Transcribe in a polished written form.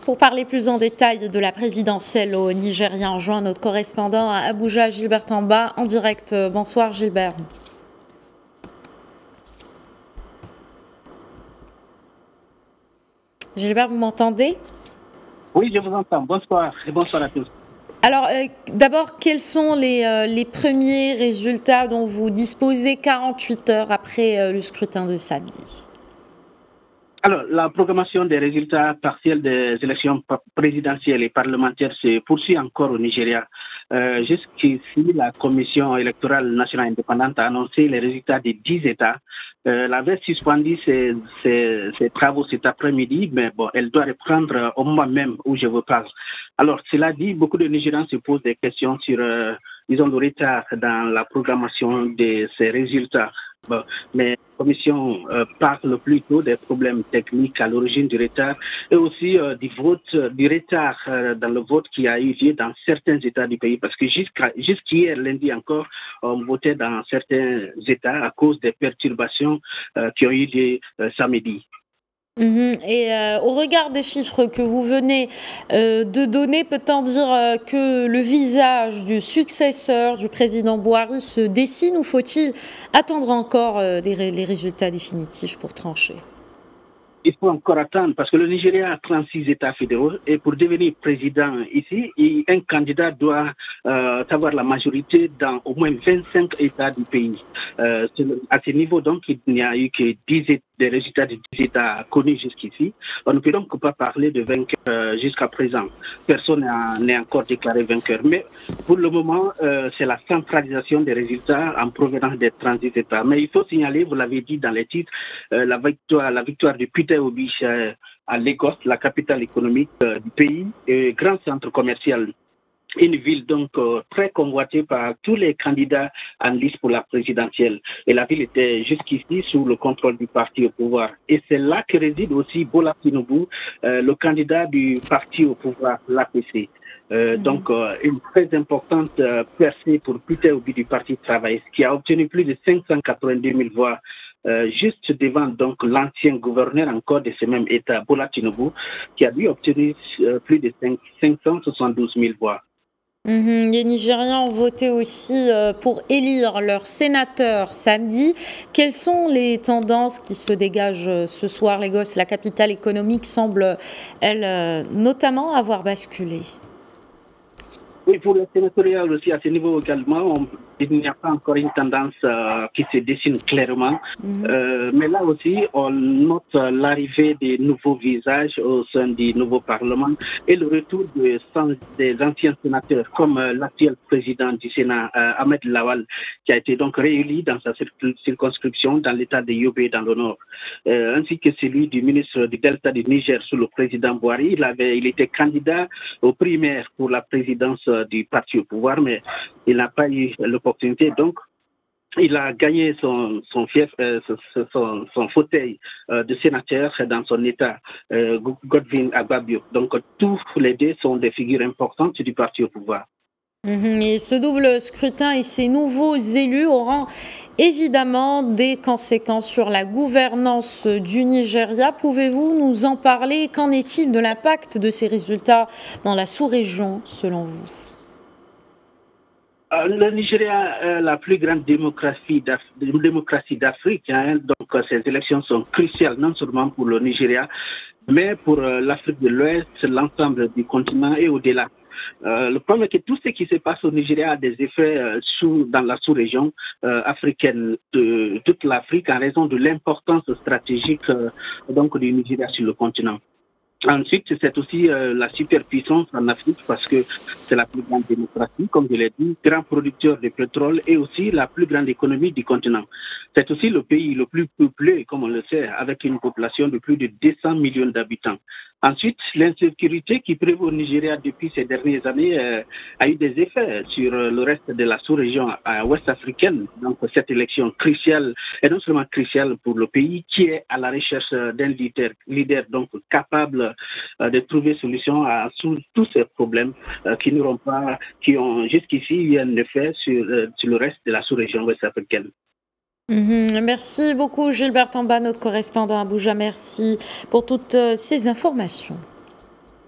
Pour parler plus en détail de la présidentielle au Nigeria, on joint notre correspondant à Abuja, Gilbert Tamba, en direct. Bonsoir Gilbert. Gilbert, vous m'entendez? Oui, je vous entends. Bonsoir et bonsoir à tous. Alors, d'abord, quels sont les premiers résultats dont vous disposez 48 heures après le scrutin de samedi? Alors, la programmation des résultats partiels des élections présidentielles et parlementaires se poursuit encore au Nigeria. Jusqu'ici, la Commission électorale nationale indépendante a annoncé les résultats de 10 États. Elle avait suspendu ses travaux cet après-midi, mais bon, elle doit reprendre au moment même où je vous parle. Alors, cela dit, beaucoup de Nigérians se posent des questions sur, disons, le retard dans la programmation de ces résultats. Bon, mais la Commission parle plutôt des problèmes techniques à l'origine du retard et aussi du retard dans le vote qui a eu lieu dans certains États du pays parce que jusqu'hier lundi encore, on votait dans certains États à cause des perturbations qui ont eu lieu samedi. Et au regard des chiffres que vous venez de donner, peut-on dire que le visage du successeur du président Buhari se dessine ou faut-il attendre encore les résultats définitifs pour trancher? Il faut encore attendre parce que le Nigeria a 36 États fédéraux et pour devenir président ici, un candidat doit avoir la majorité dans au moins 25 États du pays. À ce niveau, donc, il n'y a eu que 10 des résultats de 10 États connus jusqu'ici. On ne peut donc pas parler de vainqueur jusqu'à présent. Personne n'est encore déclaré vainqueur. Mais pour le moment, c'est la centralisation des résultats en provenance des 36 États. Mais il faut signaler, vous l'avez dit dans les titres, la victoire de Peter Obi à Lagos, la capitale économique du pays, et grand centre commercial. Une ville donc très convoitée par tous les candidats en liste pour la présidentielle. Et la ville était jusqu'ici sous le contrôle du parti au pouvoir. Et c'est là que réside aussi Bola Tinubu, le candidat du parti au pouvoir, l'APC. Donc, une très importante percée pour Peter Obi du Parti travailliste, qui a obtenu plus de 582 000 voix, juste devant donc l'ancien gouverneur encore de ce même État, Bola Tinubu, qui a lui obtenu plus de 572 000 voix. Les Nigérians ont voté aussi pour élire leur sénateur samedi. Quelles sont les tendances qui se dégagent ce soir? Lagos, la capitale économique, semble, elle, notamment avoir basculé. Oui, pour le sénatorial aussi, à ce niveau également, il n'y a pas encore une tendance qui se dessine clairement. Mais là aussi, on note l'arrivée des nouveaux visages au sein du nouveau Parlement et le retour des anciens sénateurs, comme l'actuel président du Sénat, Ahmed Lawal, qui a été donc réélu dans sa circonscription dans l'état de Yobe, dans le nord, ainsi que celui du ministre du Delta du Niger sous le président Buhari. Il était candidat aux primaires pour la présidence du parti au pouvoir, mais il n'a pas eu l'opportunité. Donc, il a gagné son fauteuil de sénateur dans son État, Godwin Agbabio. Donc, tous les deux sont des figures importantes du parti au pouvoir. Et ce double scrutin et ces nouveaux élus auront évidemment des conséquences sur la gouvernance du Nigeria. Pouvez-vous nous en parler? Qu'en est-il de l'impact de ces résultats dans la sous-région, selon vous? Le Nigeria est la plus grande démocratie d'Afrique. Donc, ces élections sont cruciales, non seulement pour le Nigeria, mais pour l'Afrique de l'Ouest, l'ensemble du continent et au-delà. Le problème est que tout ce qui se passe au Nigeria a des effets dans la sous-région africaine de toute l'Afrique en raison de l'importance stratégique donc du Nigeria sur le continent. Ensuite, c'est aussi la superpuissance en Afrique parce que c'est la plus grande démocratie, comme je l'ai dit, grand producteur de pétrole et aussi la plus grande économie du continent. C'est aussi le pays le plus peuplé, comme on le sait, avec une population de plus de 200 millions d'habitants. Ensuite, l'insécurité qui prévaut au Nigeria depuis ces dernières années a eu des effets sur le reste de la sous-région ouest-africaine. Donc, cette élection cruciale est non seulement cruciale pour le pays qui est à la recherche d'un leader donc capable de trouver solution à tous ces problèmes qui ont jusqu'ici eu un effet sur le reste de la sous-région ouest-africaine. Merci beaucoup Gilbert Tamba, notre correspondant à Abuja. Merci pour toutes ces informations.